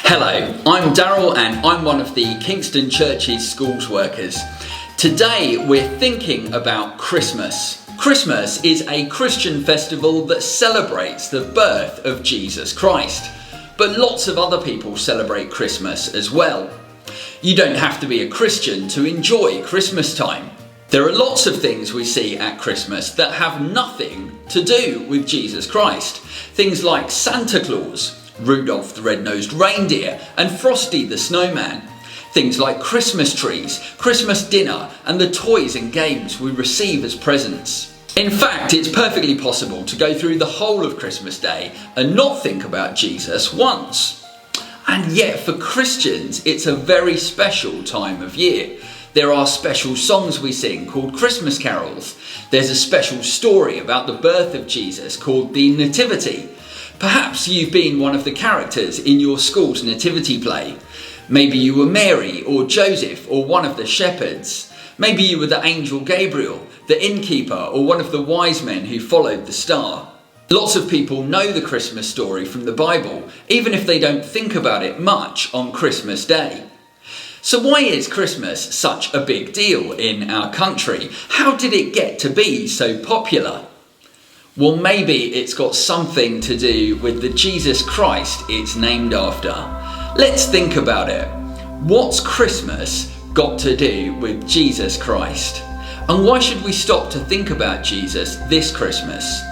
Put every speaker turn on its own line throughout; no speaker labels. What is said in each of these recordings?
Hello, I'm Darryl and I'm one of the Kingston Churches Schools workers. Today we're thinking about Christmas. Christmas is a Christian festival that celebrates the birth of Jesus Christ. But lots of other people celebrate Christmas as well. You don't have to be a Christian to enjoy Christmas time. There are lots of things we see at Christmas that have nothing to do with Jesus Christ. Things like Santa Claus, Rudolph the Red-Nosed Reindeer, and Frosty the Snowman. Things like Christmas trees, Christmas dinner, and the toys and games we receive as presents. In fact, it's perfectly possible to go through the whole of Christmas Day and not think about Jesus once. And yet, for Christians, it's a very special time of year. There are special songs we sing called Christmas carols. There's a special story about the birth of Jesus called the Nativity. Perhaps you've been one of the characters in your school's nativity play. Maybe you were Mary or Joseph or one of the shepherds. Maybe you were the angel Gabriel, the innkeeper, or one of the wise men who followed the star. Lots of people know the Christmas story from the Bible, even if they don't think about it much on Christmas Day. So why is Christmas such a big deal in our country? How did it get to be so popular? Well, maybe it's got something to do with the Jesus Christ it's named after. Let's think about it. What's Christmas got to do with Jesus Christ? And why should we stop to think about Jesus this Christmas?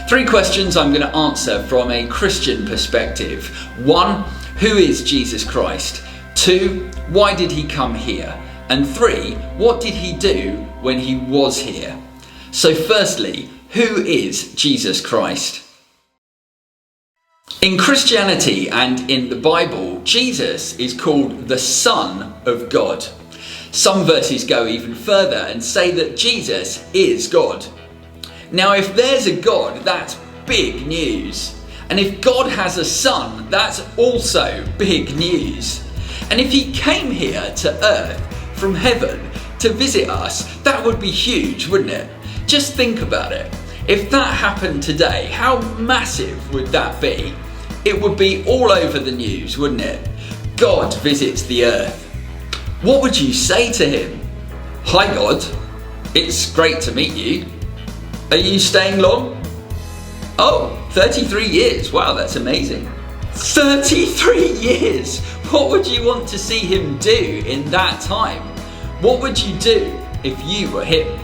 3 questions I'm going to answer from a Christian perspective. 1, who is Jesus Christ? 2, why did he come here? And 3, what did he do when he was here? So firstly, who is Jesus Christ? In Christianity and in the Bible, Jesus is called the Son of God. Some verses go even further and say that Jesus is God. Now, if there's a God, that's big news. And if God has a son, that's also big news. And if he came here to earth from heaven to visit us, that would be huge, wouldn't it? Just think about it. If that happened today, how massive would that be? It would be all over the news, wouldn't it? God visits the earth. What would you say to him? Hi God, it's great to meet you. Are you staying long? Oh, 33 years, wow, that's amazing. 33 years! What would you want to see him do in that time? What would you do if you were him?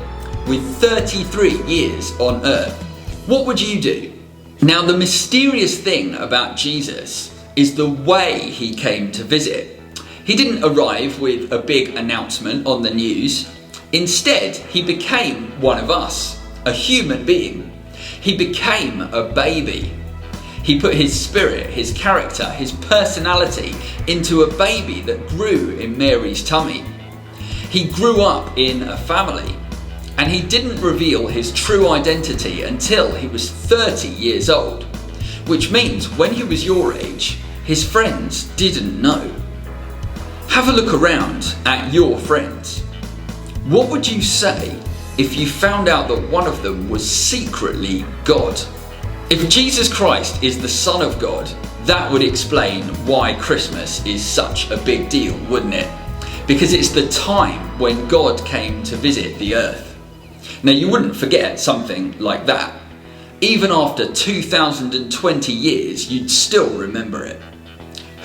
With 33 years on earth, what would you do? Now, the mysterious thing about Jesus is the way he came to visit. He didn't arrive with a big announcement on the news. Instead, he became one of us, a human being. He became a baby. He put his spirit, his character, his personality into a baby that grew in Mary's tummy. He grew up in a family. And he didn't reveal his true identity until he was 30 years old, which means when he was your age, his friends didn't know. Have a look around at your friends. What would you say if you found out that one of them was secretly God? If Jesus Christ is the Son of God, that would explain why Christmas is such a big deal, wouldn't it? Because it's the time when God came to visit the earth. Now, you wouldn't forget something like that. Even after 2020 years, you'd still remember it.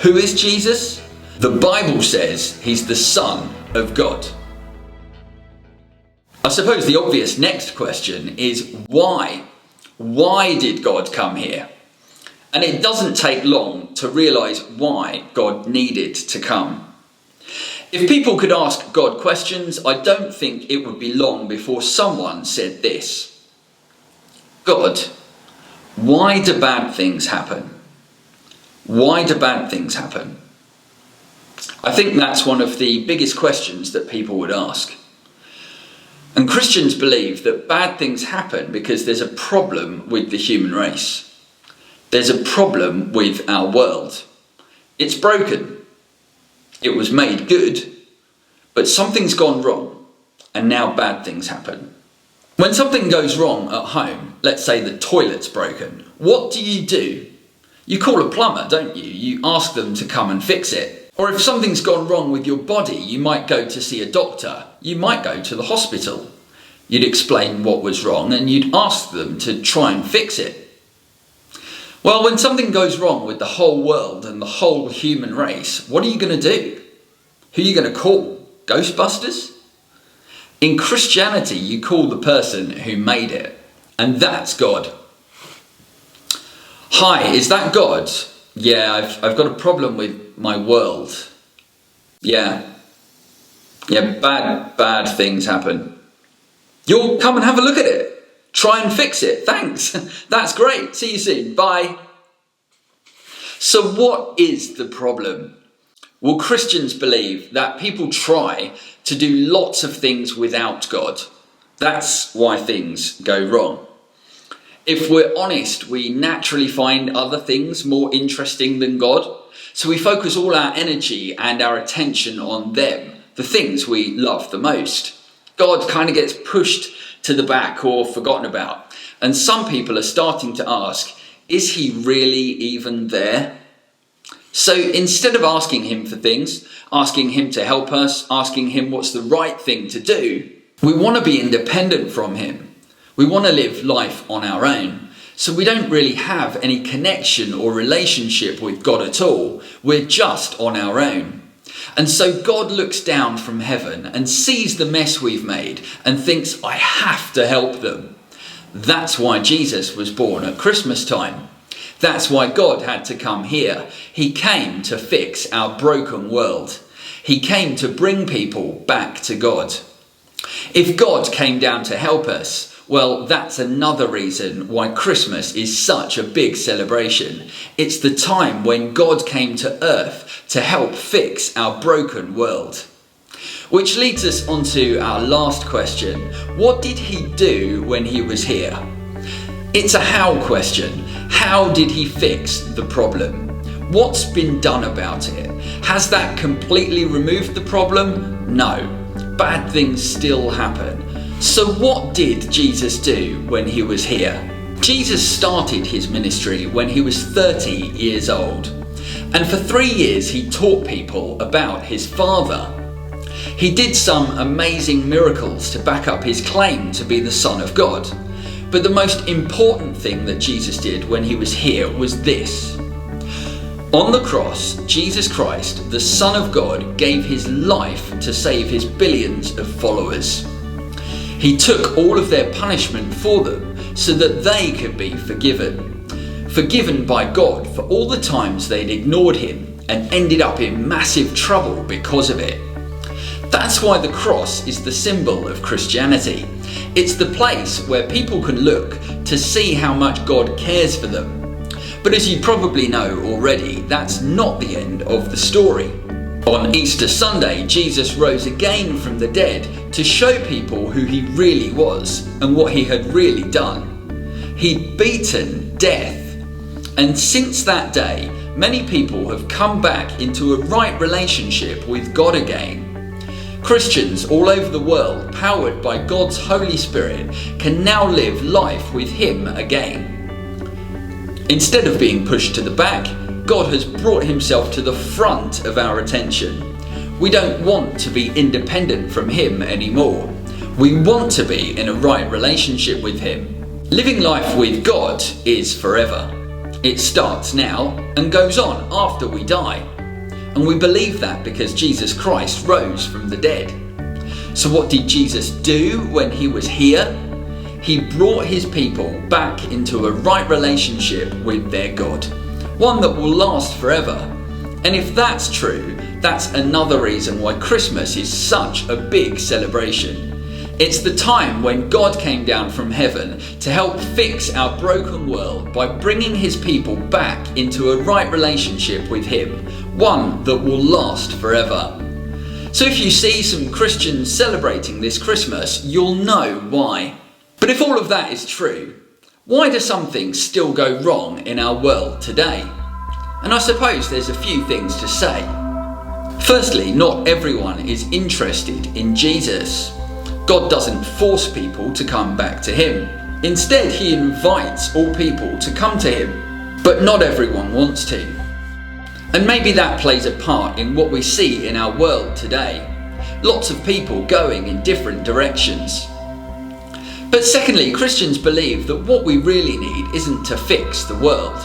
Who is Jesus? The Bible says he's the Son of God. I suppose the obvious next question is why? Why did God come here? And it doesn't take long to realise why God needed to come. If people could ask God questions, I don't think it would be long before someone said this. God, why do bad things happen? Why do bad things happen? I think that's one of the biggest questions that people would ask. And Christians believe that bad things happen because there's a problem with the human race. There's a problem with our world. It's broken. It was made good, but something's gone wrong, and now bad things happen. When something goes wrong at home, let's say the toilet's broken, what do? You call a plumber, don't you? You ask them to come and fix it. Or if something's gone wrong with your body, you might go to see a doctor. You might go to the hospital. You'd explain what was wrong and you'd ask them to try and fix it. Well, when something goes wrong with the whole world and the whole human race, what are you going to do? Who are you going to call? Ghostbusters? In Christianity, you call the person who made it, and that's God. Hi, is that God? Yeah, I've got a problem with my world. Yeah, bad things happen. You'll come and have a look at it. Try and fix it. Thanks. That's great. See you soon. Bye. So what is the problem? Well, Christians believe that people try to do lots of things without God. That's why things go wrong. If we're honest, we naturally find other things more interesting than God. So we focus all our energy and our attention on them, the things we love the most. God kind of gets pushed to the back or forgotten about. And some people are starting to ask, is he really even there? So instead of asking him for things, asking him to help us, asking him what's the right thing to do, we want to be independent from him. We want to live life on our own. So we don't really have any connection or relationship with God at all. We're just on our own. And so God looks down from heaven and sees the mess we've made and thinks, I have to help them. That's why Jesus was born at Christmas time. That's why God had to come here. He came to fix our broken world. He came to bring people back to God. If God came down to help us, well, that's another reason why Christmas is such a big celebration. It's the time when God came to earth to help fix our broken world. Which leads us on to our last question. What did he do when he was here? It's a how question. How did he fix the problem? What's been done about it? Has that completely removed the problem? No. Bad things still happen. So what did Jesus do when he was here? Jesus started his ministry when he was 30 years old. And for 3 years he taught people about his Father. He did some amazing miracles to back up his claim to be the Son of God. But the most important thing that Jesus did when he was here was this. On the cross, Jesus Christ, the Son of God, gave his life to save his billions of followers. He took all of their punishment for them so that they could be forgiven. Forgiven by God for all the times they'd ignored him and ended up in massive trouble because of it. That's why the cross is the symbol of Christianity. It's the place where people can look to see how much God cares for them. But as you probably know already, that's not the end of the story. On Easter Sunday, Jesus rose again from the dead to show people who he really was and what he had really done. He'd beaten death. And since that day, many people have come back into a right relationship with God again. Christians all over the world, powered by God's Holy Spirit, can now live life with him again. Instead of being pushed to the back, God has brought himself to the front of our attention. We don't want to be independent from him anymore. We want to be in a right relationship with him. Living life with God is forever. It starts now and goes on after we die. And we believe that because Jesus Christ rose from the dead. So what did Jesus do when he was here? He brought his people back into a right relationship with their God. One that will last forever. And if that's true, that's another reason why Christmas is such a big celebration. It's the time when God came down from heaven to help fix our broken world by bringing his people back into a right relationship with him, one that will last forever. So if you see some Christians celebrating this Christmas, you'll know why. But if all of that is true, why do some things still go wrong in our world today? And I suppose there's a few things to say. Firstly, not everyone is interested in Jesus. God doesn't force people to come back to him. Instead, he invites all people to come to him. But not everyone wants to. And maybe that plays a part in what we see in our world today. Lots of people going in different directions. But secondly, Christians believe that what we really need isn't to fix the world,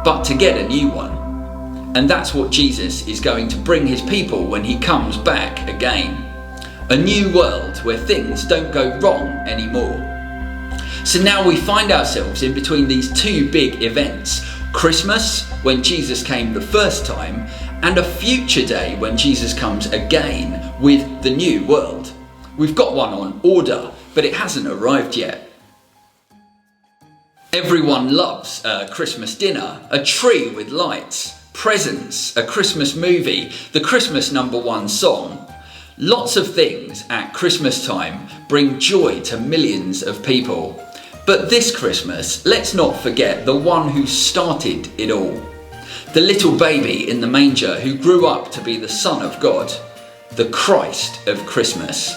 but to get a new one. And that's what Jesus is going to bring his people when he comes back again. A new world where things don't go wrong anymore. So now we find ourselves in between these two big events. Christmas, when Jesus came the first time, and a future day when Jesus comes again with the new world. We've got one on order, but it hasn't arrived yet. Everyone loves a Christmas dinner, a tree with lights, presents, a Christmas movie, the Christmas #1 song. Lots of things at Christmas time bring joy to millions of people. But this Christmas, let's not forget the one who started it all. The little baby in the manger who grew up to be the Son of God, the Christ of Christmas.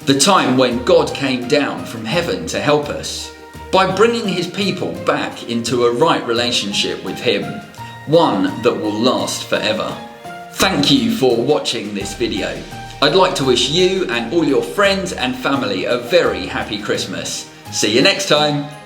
The time when God came down from heaven to help us by bringing his people back into a right relationship with him, one that will last forever. Thank you for watching this video. I'd like to wish you and all your friends and family a very happy Christmas. See you next time.